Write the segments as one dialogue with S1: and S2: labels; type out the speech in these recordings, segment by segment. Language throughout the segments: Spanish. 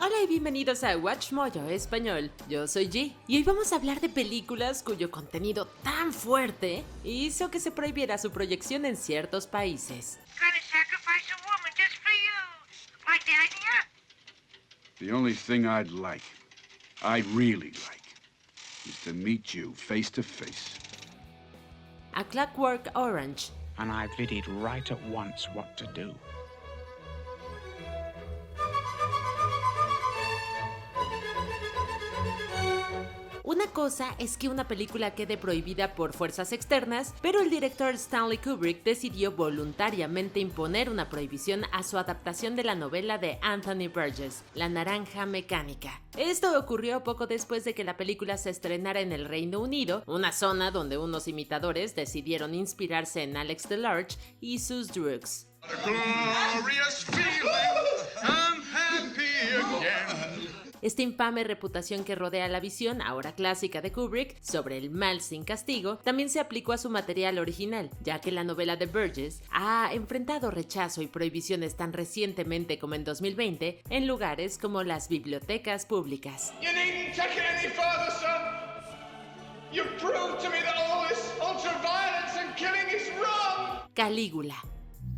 S1: Hola y bienvenidos a Watch Mojo Español, yo soy G y hoy vamos a hablar de películas cuyo contenido tan fuerte hizo que se prohibiera su proyección en ciertos países.
S2: The only thing I'd really like, is to meet you face to face.
S1: A Clockwork Orange.
S3: And I pitied right at once what to do.
S1: Una cosa es que una película quede prohibida por fuerzas externas, pero el director Stanley Kubrick decidió voluntariamente imponer una prohibición a su adaptación de la novela de Anthony Burgess, La Naranja Mecánica. Esto ocurrió poco después de que la película se estrenara en el Reino Unido, una zona donde unos imitadores decidieron inspirarse en Alex DeLarge y sus Droogs. Esta infame reputación que rodea la visión, ahora clásica de Kubrick, sobre el mal sin castigo, también se aplicó a su material original, ya que la novela de Burgess ha enfrentado rechazo y prohibiciones tan recientemente como en 2020 en lugares como las bibliotecas públicas. Calígula.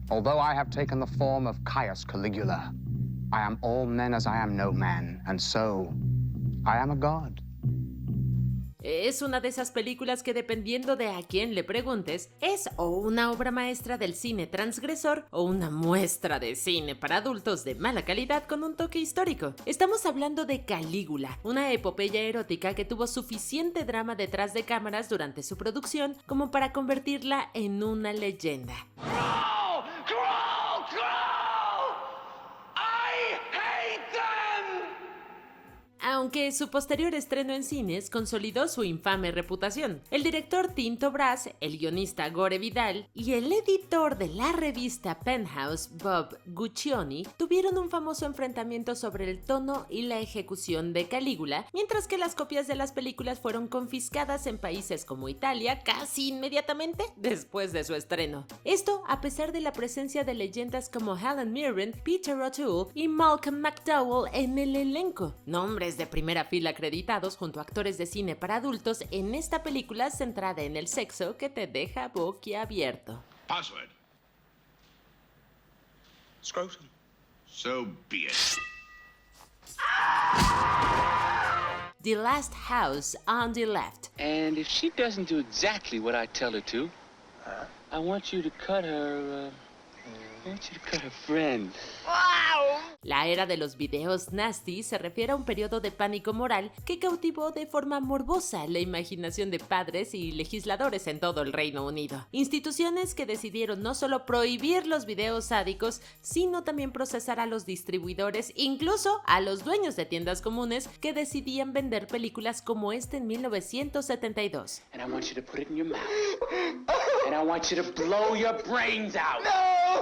S4: Although I have taken the form of Caius Caligula, I am all men as I am no man, and so I am a god.
S1: Es una de esas películas que, dependiendo de a quién le preguntes, es o una obra maestra del cine transgresor o una muestra de cine para adultos de mala calidad con un toque histórico. Estamos hablando de Calígula, una epopeya erótica que tuvo suficiente drama detrás de cámaras durante su producción como para convertirla en una leyenda. Aunque su posterior estreno en cines consolidó su infame reputación. El director Tinto Brass, el guionista Gore Vidal y el editor de la revista Penthouse, Bob Guccione, tuvieron un famoso enfrentamiento sobre el tono y la ejecución de Calígula, mientras que las copias de las películas fueron confiscadas en países como Italia casi inmediatamente después de su estreno. Esto a pesar de la presencia de leyendas como Helen Mirren, Peter O'Toole y Malcolm McDowell en el elenco, nombres de primera fila acreditados junto a actores de cine para adultos en esta película centrada en el sexo que te deja boquiabierto.
S2: Password.
S3: Scrotum.
S2: So be it.
S1: The Last House on the Left.
S5: And if she doesn't do exactly what I tell her to, I want you to cut her, friend.
S1: La era de los videos nasty se refiere a un periodo de pánico moral que cautivó de forma morbosa la imaginación de padres y legisladores en todo el Reino Unido. Instituciones que decidieron no solo prohibir los videos sádicos, sino también procesar a los distribuidores, incluso a los dueños de tiendas comunes que decidían vender películas como esta en 1972.
S5: And I want you to put it in your mouth. And I want you to blow your brains out.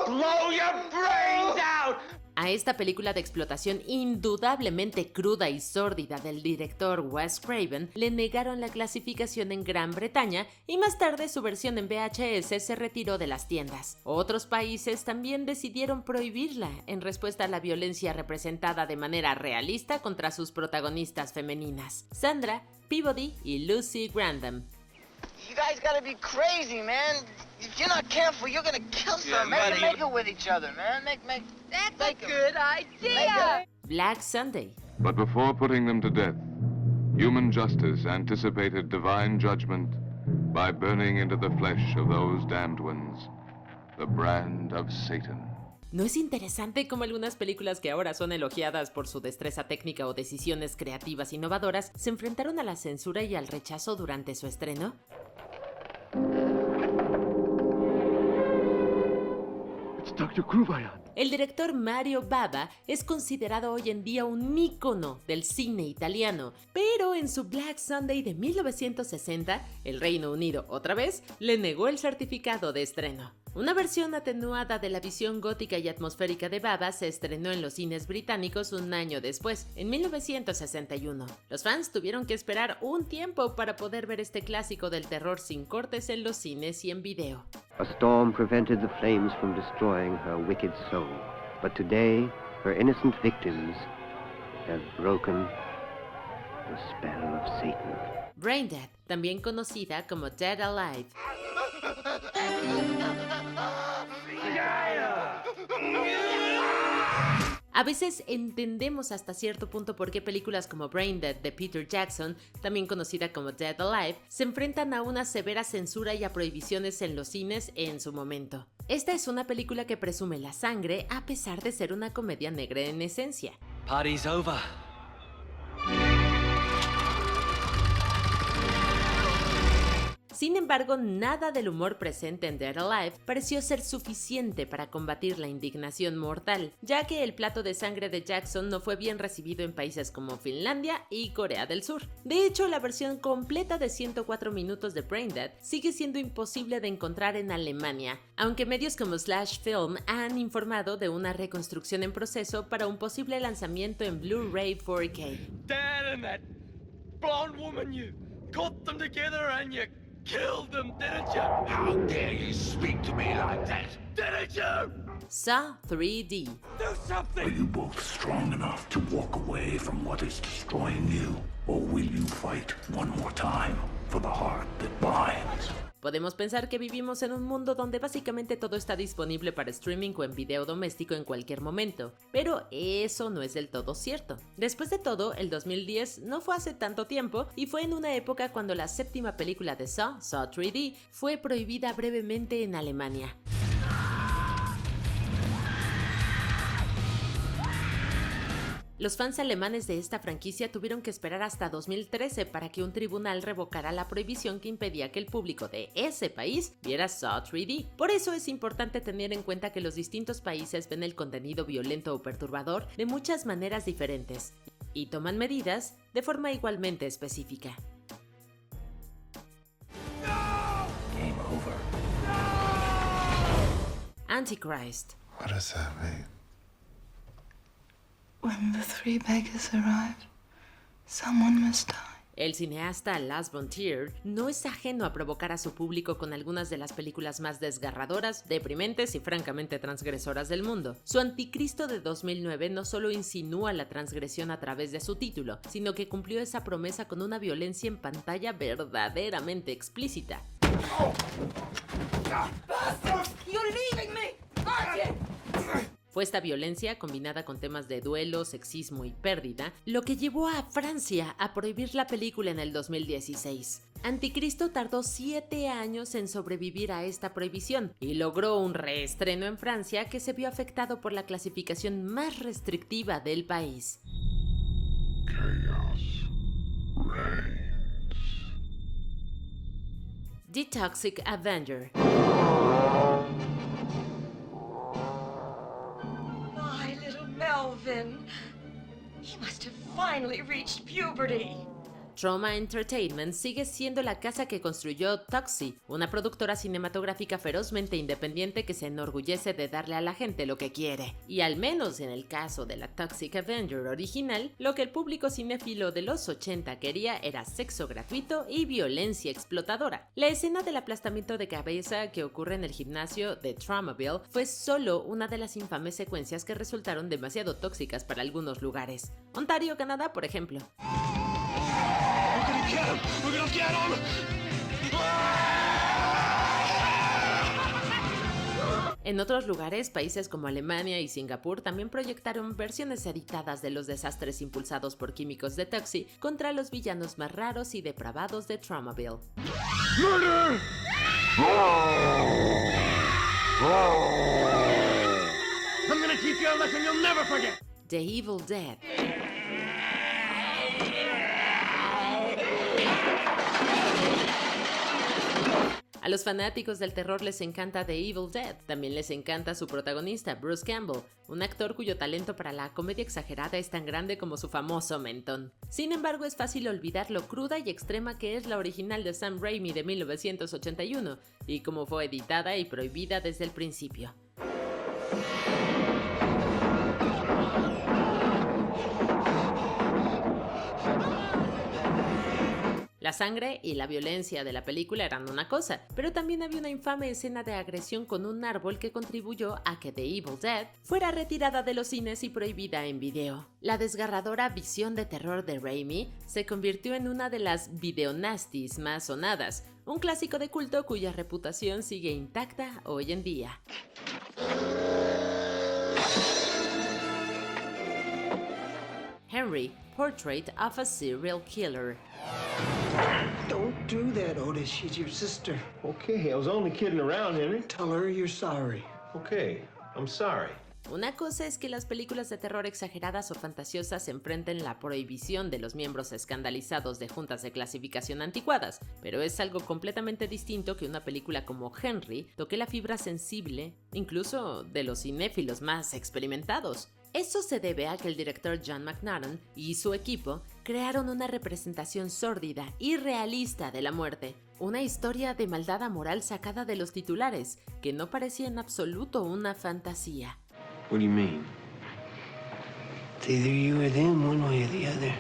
S5: Blow your brains out!
S1: A esta película de explotación indudablemente cruda y sórdida del director Wes Craven le negaron la clasificación en Gran Bretaña y más tarde su versión en VHS se retiró de las tiendas. Otros países también decidieron prohibirla en respuesta a la violencia representada de manera realista contra sus protagonistas femeninas, Sandra, Peabody y Lucy Grandam.
S6: You guys gotta be crazy, man. If you're not careful, you're gonna kill some. Make it with each other, man. That's a good idea.
S1: Black Sunday.
S7: But before putting them to death, human justice anticipated divine judgment by burning into the flesh of those damned ones the brand of Satan.
S1: ¿No es interesante cómo algunas películas que ahora son elogiadas por su destreza técnica o decisiones creativas innovadoras se enfrentaron a la censura y al rechazo durante su estreno?
S2: It's Dr. Kruvayan.
S1: El director Mario Bava es considerado hoy en día un ícono del cine italiano, pero en su Black Sunday de 1960, el Reino Unido, otra vez, le negó el certificado de estreno. Una versión atenuada de la visión gótica y atmosférica de Bava se estrenó en los cines británicos un año después, en 1961. Los fans tuvieron que esperar un tiempo para poder ver este clásico del terror sin cortes en los cines y en video.
S8: A storm prevented the flames from destroying her wicked soul, but today her innocent victims has broken the spell of Satan.
S1: Braindead, también conocida como Dead Alive. A veces entendemos hasta cierto punto por qué películas como Braindead de Peter Jackson, también conocida como Dead Alive, se enfrentan a una severa censura y a prohibiciones en los cines en su momento. Esta es una película que presume la sangre a pesar de ser una comedia negra en esencia.
S9: Party's over.
S1: Sin embargo, nada del humor presente en Dead Alive pareció ser suficiente para combatir la indignación mortal, ya que el plato de sangre de Jackson no fue bien recibido en países como Finlandia y Corea del Sur. De hecho, la versión completa de 104 minutos de Braindead sigue siendo imposible de encontrar en Alemania, aunque medios como Slash Film han informado de una reconstrucción en proceso para un posible lanzamiento en Blu-ray 4K.
S9: Dad and that blonde woman, you got them together and you killed them, didn't you?
S2: How dare you speak to me like that?
S9: Didn't you?
S1: Saw 3D.
S9: Do something!
S2: Are you both strong enough to walk away from what is destroying you? Or will you fight one more time for the heart that binds?
S1: Podemos pensar que vivimos en un mundo donde básicamente todo está disponible para streaming o en video doméstico en cualquier momento, pero eso no es del todo cierto. Después de todo, el 2010 no fue hace tanto tiempo y fue en una época cuando la séptima película de Saw 3D, fue prohibida brevemente en Alemania. Los fans alemanes de esta franquicia tuvieron que esperar hasta 2013 para que un tribunal revocara la prohibición que impedía que el público de ese país viera Saw 3D. Por eso es importante tener en cuenta que los distintos países ven el contenido violento o perturbador de muchas maneras diferentes y toman medidas de forma igualmente específica.
S2: Game over.
S1: Antichrist.
S2: What does that mean?
S10: When the three beggars arrive, someone must die.
S1: El cineasta Lars von Trier no es ajeno a provocar a su público con algunas de las películas más desgarradoras, deprimentes y francamente transgresoras del mundo. Su Anticristo de 2009 no solo insinúa la transgresión a través de su título, sino que cumplió esa promesa con una violencia en pantalla verdaderamente explícita.
S10: You're leaving me! Martin!
S1: Fue esta violencia, combinada con temas de duelo, sexismo y pérdida, lo que llevó a Francia a prohibir la película en el 2016. Anticristo tardó 7 años en sobrevivir a esta prohibición y logró un reestreno en Francia que se vio afectado por la clasificación más restrictiva del país.
S2: Chaos reigns.
S1: The Toxic Avenger.
S10: Melvin. He must have finally reached puberty.
S1: Troma Entertainment sigue siendo la casa que construyó Toxie, una productora cinematográfica ferozmente independiente que se enorgullece de darle a la gente lo que quiere. Y al menos en el caso de la Toxic Avenger original, lo que el público cinéfilo de los 80 quería era sexo gratuito y violencia explotadora. La escena del aplastamiento de cabeza que ocurre en el gimnasio de Tromaville fue solo una de las infames secuencias que resultaron demasiado tóxicas para algunos lugares. Ontario, Canadá, por ejemplo. En otros lugares, países como Alemania y Singapur también proyectaron versiones editadas de los desastres impulsados por químicos de Toxie contra los villanos más raros y depravados de Tromaville.
S2: Murder!
S9: I'm gonna keep you a lesson you'll never forget!
S1: The Evil Dead. A los fanáticos del terror les encanta The Evil Dead, también les encanta su protagonista, Bruce Campbell, un actor cuyo talento para la comedia exagerada es tan grande como su famoso mentón. Sin embargo, es fácil olvidar lo cruda y extrema que es la original de Sam Raimi de 1981, y cómo fue editada y prohibida desde el principio. La sangre y la violencia de la película eran una cosa, pero también había una infame escena de agresión con un árbol que contribuyó a que The Evil Dead fuera retirada de los cines y prohibida en video. La desgarradora visión de terror de Raimi se convirtió en una de las videonasties más sonadas, un clásico de culto cuya reputación sigue intacta hoy en día. Henry, Portrait of a Serial Killer.
S11: Don't do that, Otis. She's your sister.
S12: Okay, I was only kidding around, Henry.
S11: Tell her you're sorry.
S12: Okay, I'm sorry.
S1: Una cosa es que las películas de terror exageradas o fantasiosas enfrenten la prohibición de los miembros escandalizados de juntas de clasificación anticuadas, pero es algo completamente distinto que una película como Henry toque la fibra sensible, incluso de los cinéfilos más experimentados. Eso se debe a que el director John McNaughton y su equipo crearon una representación sórdida y realista de la muerte, una historia de maldad amoral sacada de los titulares, que no parecía en absoluto una fantasía.
S12: What do you mean?
S11: It's either you or them, one way or the other.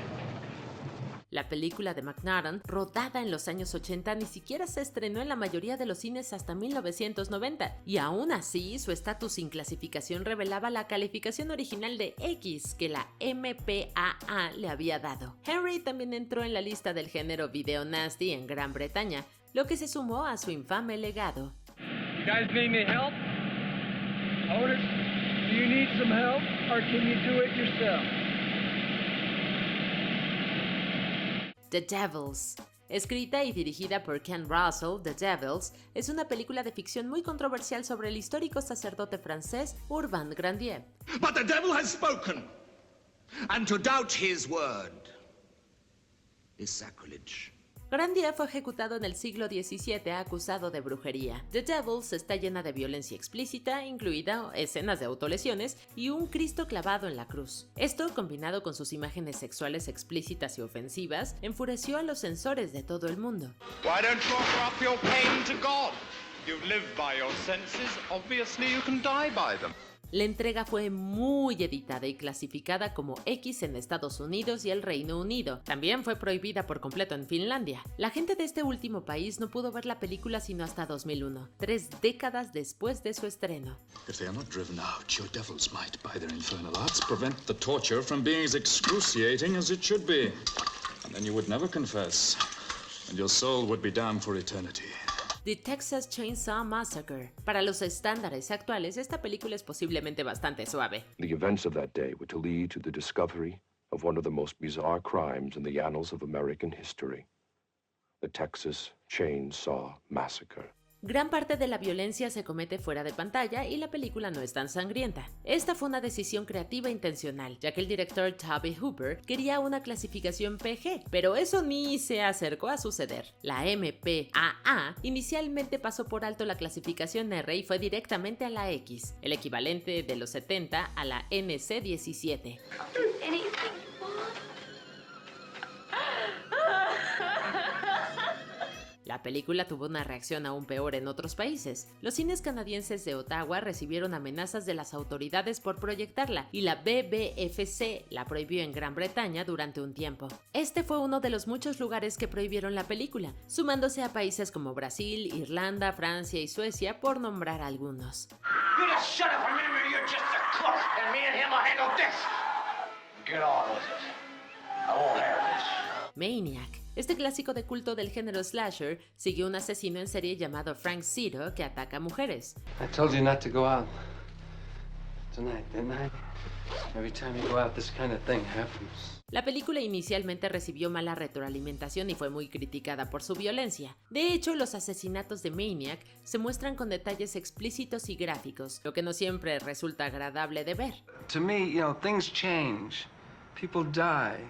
S1: La película de McNaughton, rodada en los años 80, ni siquiera se estrenó en la mayoría de los cines hasta 1990, y aún así su estatus sin clasificación revelaba la calificación original de X que la MPAA le había dado. Henry también entró en la lista del género video nasty en Gran Bretaña, lo que se sumó a su infame legado.
S9: You guys need any help? Otis, do you need some help, or can you do it yourself?
S1: The Devils. Escrita y dirigida por Ken Russell, The Devils es una película de ficción muy controversial sobre el histórico sacerdote francés Urbain Grandier.
S13: But the devil has spoken, and to doubt his word is sacrilege.
S1: Grandier fue ejecutado en el siglo XVII acusado de brujería. The Devils está llena de violencia explícita, incluida escenas de autolesiones y un Cristo clavado en la cruz. Esto, combinado con sus imágenes sexuales explícitas y ofensivas, enfureció a los censores de todo el mundo.
S14: Why don't you offer up your pain to God? You live by your senses, obviously you can die by them.
S1: La entrega fue muy editada y clasificada como X en Estados Unidos y el Reino Unido. También fue prohibida por completo en Finlandia. La gente de este último país no pudo ver la película sino hasta 2001, 3 décadas después de su estreno.
S15: If they are not driven out, your devils might, by their infernal arts, prevent the torture from being as excruciating as it should be. And then you would never confess, and your soul would be damned for eternity.
S1: The Texas Chainsaw Massacre. Para los estándares actuales, esta película es posiblemente bastante suave.
S16: The events of that day were to lead to the discovery of one of the most bizarre crimes in the annals of American history, the Texas Chainsaw Massacre.
S1: Gran parte de la violencia se comete fuera de pantalla y la película no es tan sangrienta. Esta fue una decisión creativa e intencional, ya que el director Tobe Hooper quería una clasificación PG, pero eso ni se acercó a suceder. La MPAA inicialmente pasó por alto la clasificación R y fue directamente a la X, el equivalente de los 70 a la NC-17. La película tuvo una reacción aún peor en otros países. Los cines canadienses de Ottawa recibieron amenazas de las autoridades por proyectarla y la BBFC la prohibió en Gran Bretaña durante un tiempo. Este fue uno de los muchos lugares que prohibieron la película, sumándose a países como Brasil, Irlanda, Francia y Suecia, por nombrar algunos. Maniac. Este clásico de culto del género slasher sigue un asesino en serie llamado Frank Zito que ataca mujeres.
S17: I told you not to go out tonight, didn't I? Every time you go out, this kind of thing happens.
S1: La película inicialmente recibió mala retroalimentación y fue muy criticada por su violencia. De hecho, los asesinatos de Maniac se muestran con detalles explícitos y gráficos, lo que no siempre resulta agradable de ver.
S17: To me, things change. People die.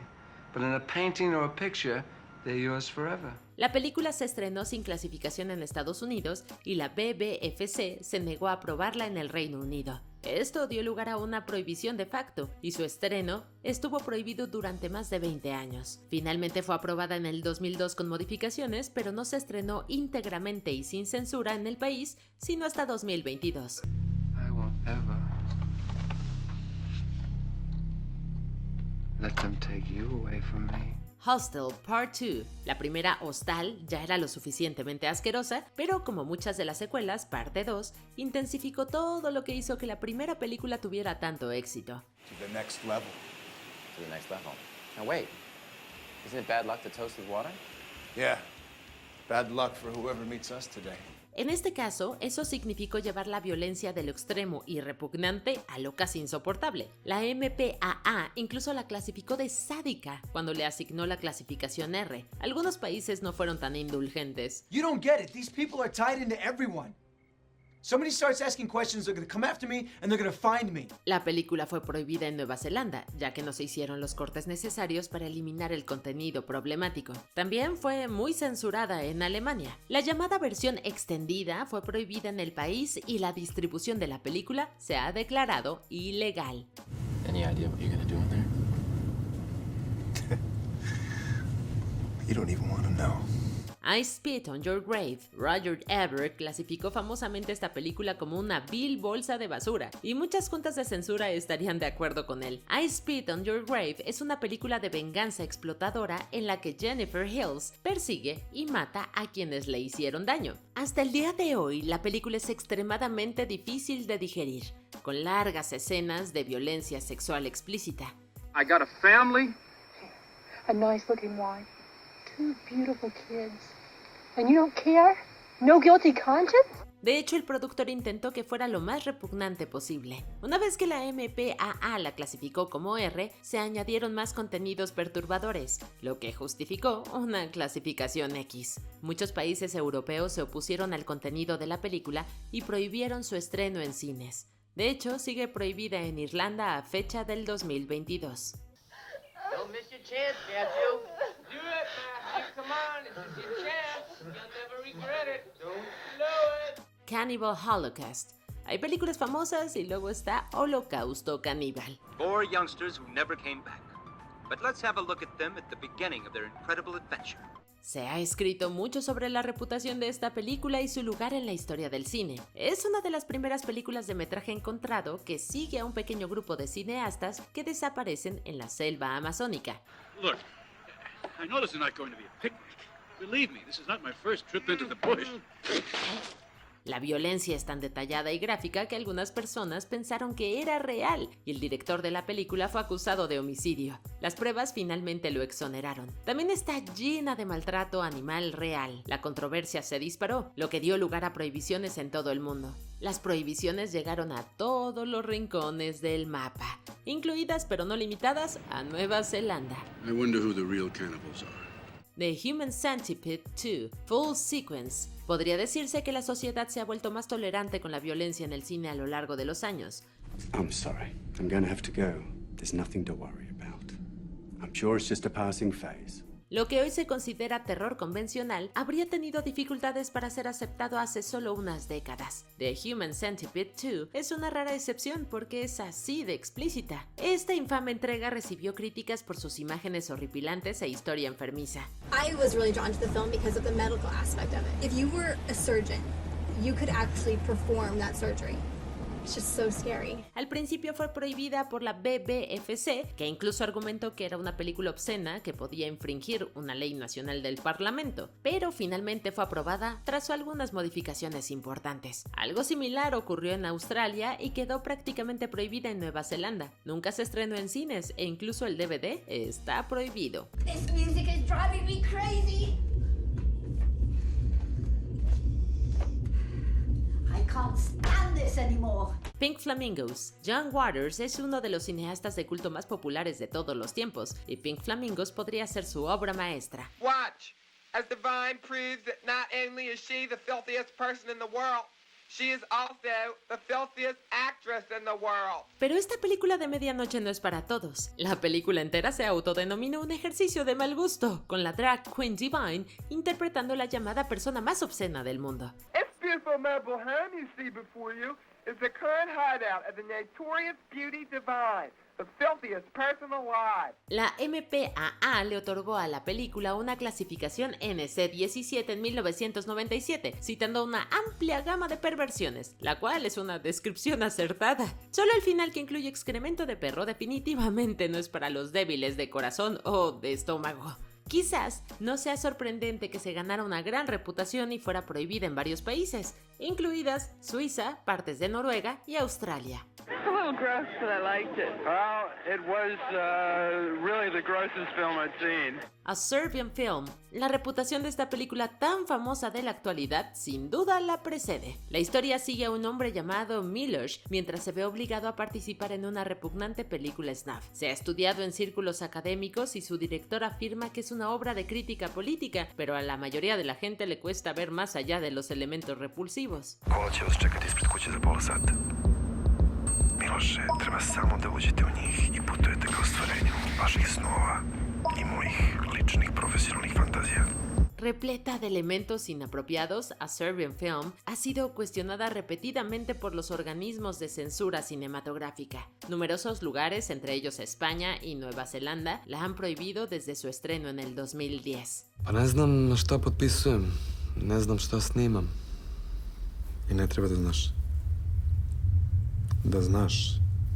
S17: But in a painting or a picture, they're yours forever.
S1: La película se estrenó sin clasificación en Estados Unidos y la BBFC se negó a aprobarla en el Reino Unido. Esto dio lugar a una prohibición de facto y su estreno estuvo prohibido durante más de 20 años. Finalmente fue aprobada en el 2002 con modificaciones, pero no se estrenó íntegramente y sin censura en el país sino hasta 2022.
S17: I won't ever let them take you away from me.
S1: Hostel Part 2. La primera, Hostal, ya era lo suficientemente asquerosa, pero como muchas de las secuelas, Parte 2 intensificó todo lo que hizo que la primera película tuviera tanto éxito.
S18: To the next level.
S19: To the next level. Now wait, isn't it bad luck to toast with water?
S18: Yeah, bad luck for whoever meets us today.
S1: En este caso, eso significó llevar la violencia de lo extremo y repugnante a lo casi insoportable. La MPAA incluso la clasificó de sádica cuando le asignó la clasificación R. Algunos países no fueron tan indulgentes.
S20: You don't get it. These people are tied into everyone. Somebody starts asking questions, they're going to come after me and they're going to find me.
S1: La película fue prohibida en Nueva Zelanda, ya que no se hicieron los cortes necesarios para eliminar el contenido problemático. También fue muy censurada en Alemania. La llamada versión extendida fue prohibida en el país y la distribución de la película se ha declarado ilegal.
S19: Any idea what you're going to do in there?
S18: You don't even want to know.
S1: I Spit on Your Grave. Roger Ebert clasificó famosamente esta película como una vil bolsa de basura, y muchas juntas de censura estarían de acuerdo con él. I Spit on Your Grave es una película de venganza explotadora en la que Jennifer Hills persigue y mata a quienes le hicieron daño. Hasta el día de hoy, la película es extremadamente difícil de digerir, con largas escenas de violencia sexual explícita.
S21: I got a family,
S22: a nice looking wife, 2 beautiful kids. And you don't care? No guilty conscience?
S1: De hecho, el productor intentó que fuera lo más repugnante posible. Una vez que la MPAA la clasificó como R, se añadieron más contenidos perturbadores, lo que justificó una clasificación X. Muchos países europeos se opusieron al contenido de la película y prohibieron su estreno en cines. De hecho, sigue prohibida en Irlanda a fecha del 2022.
S5: Don't miss your chance, Matthew. Do it, Matthew. Come on, it's your chance. You'll never regret it. Don't blow it.
S1: Cannibal Holocaust. Hay películas famosas y luego está Holocausto Caníbal.
S23: 4 youngsters who never came back. But let's have a look at them at the beginning of their incredible adventure.
S1: Se ha escrito mucho sobre la reputación de esta película y su lugar en la historia del cine. Es una de las primeras películas de metraje encontrado que sigue a un pequeño grupo de cineastas que desaparecen en la selva amazónica.
S24: Look, I know this is not going to be a picnic. Believe me, this is not my first trip into the bush.
S1: La violencia es tan detallada y gráfica que algunas personas pensaron que era real y el director de la película fue acusado de homicidio. Las pruebas finalmente lo exoneraron. También está llena de maltrato animal real. La controversia se disparó, lo que dio lugar a prohibiciones en todo el mundo. Las prohibiciones llegaron a todos los rincones del mapa, incluidas pero no limitadas a Nueva Zelanda.
S24: I wonder who the real cannibals are.
S1: The Human Centipede 2, Full Sequence. Podría decirse que la sociedad se ha vuelto más tolerante con la violencia en el cine a lo largo de los años.
S11: I'm sorry. I'm going to have to go. There's nothing to worry about. I'm sure it's just a passing phase.
S1: Lo que hoy se considera terror convencional habría tenido dificultades para ser aceptado hace solo unas décadas. The Human Centipede 2 es una rara excepción porque es así de explícita. Esta infame entrega recibió críticas por sus imágenes horripilantes e historia enfermiza.
S25: I was really drawn to the film because of the medical aspect of it. If you were a surgeon, you could actually perform that surgery. It's just so scary.
S1: Al principio fue prohibida por la BBFC, que incluso argumentó que era una película obscena que podía infringir una ley nacional del Parlamento, pero finalmente fue aprobada tras algunas modificaciones importantes. Algo similar ocurrió en Australia y quedó prácticamente prohibida en Nueva Zelanda. Nunca se estrenó en cines e incluso el DVD está prohibido.
S25: This music is driving me crazy. I can't stand this anymore.
S1: Pink Flamingos. John Waters es uno de los cineastas de culto más populares de todos los tiempos, y Pink Flamingos podría ser su obra maestra.
S26: Watch, as Divine proves that not only is she the filthiest person in the world, she is also the filthiest actress in the world.
S1: Pero esta película de medianoche no es para todos. La película entera se autodenominó un ejercicio de mal gusto, con la drag queen Divine interpretando la llamada persona más obscena del mundo.
S26: This beautiful mobile home you see before you is the current hideout of the notorious beauty Divine, the filthiest person alive.
S1: La MPAA le otorgó a la película una clasificación NC-17 en 1997, citando una amplia gama de perversiones, la cual es una descripción acertada. Solo el final, que incluye excremento de perro, definitivamente no es para los débiles de corazón o de estómago. Quizás no sea sorprendente que se ganara una gran reputación y fuera prohibida en varios países, incluidas Suiza, partes de Noruega y Australia.
S3: It's a little gross, but I liked it.
S14: Well, it was really the grossest film I'd seen.
S1: A Serbian Film. La reputación de esta película tan famosa de la actualidad sin duda la precede. La historia sigue a un hombre llamado Miloš mientras se ve obligado a participar en una repugnante película snuff. Se ha estudiado en círculos académicos y su director afirma que es una obra de crítica política, pero a la mayoría de la gente le cuesta ver más allá de los elementos repulsivos.
S4: Miloše, treba samo da uđete u njih i putujete ka ostvarenju vaših snova i mojih ličnih profesionalnih fantazija.
S1: Repleta de elementos inapropiados, A Serbian Film ha sido cuestionada repetidamente por los organismos de censura cinematográfica. Numerosos lugares, entre ellos España y Nueva Zelanda, la han prohibido desde su estreno en el 2010.
S6: Pa ne znam na šta potpisujem, ne znam šta snimam i ne treba da znaš. Da znaš,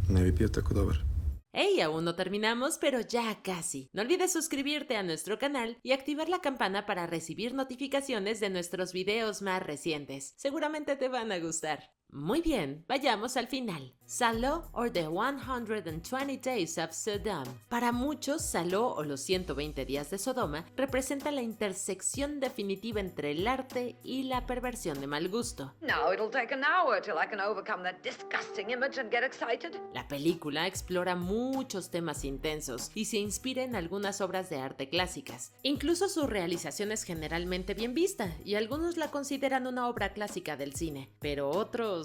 S6: ne bi bio tako dobar.
S1: ¡Hey! Aún no terminamos, pero ya casi. No olvides suscribirte a nuestro canal y activar la campana para recibir notificaciones de nuestros videos más recientes. Seguramente te van a gustar. Muy bien, vayamos al final. Saló or the 120 Days of Sodom. Para muchos, Saló o los 120 días de Sodoma representa la intersección definitiva entre el arte y la perversión de mal gusto.
S7: Now it'll take an hour till I can overcome that disgusting image and get excited.
S1: La película explora muchos temas intensos y se inspira en algunas obras de arte clásicas. Incluso su realización es generalmente bien vista y algunos la consideran una obra clásica del cine, pero otros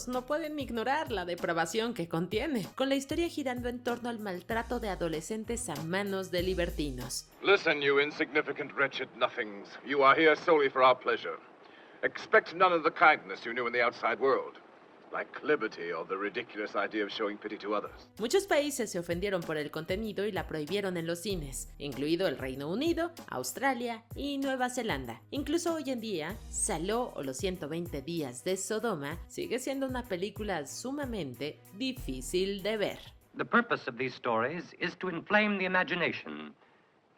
S1: no pueden ignorar la depravación que contiene, con la historia girando en torno al maltrato de adolescentes a manos de libertinos.
S14: Listen, you insignificant, wretched nothings. You are here solely for our pleasure. Expect none of the kindness you knew in the outside world, like liberty or the ridiculous idea of showing pity to others.
S1: Muchos países se ofendieron por el contenido y la prohibieron en los cines, incluido el Reino Unido, Australia y Nueva Zelanda. Incluso hoy en día, Saló o los 120 días de Sodoma sigue siendo una película sumamente difícil de ver.
S23: The purpose of these stories is to inflame the imagination,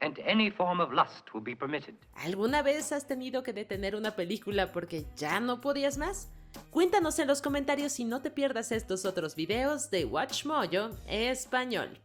S23: and any form of lust will be permitted.
S1: ¿Alguna vez has tenido que detener una película porque ya no podías más? Cuéntanos en los comentarios y no te pierdas estos otros videos de WatchMojo Español.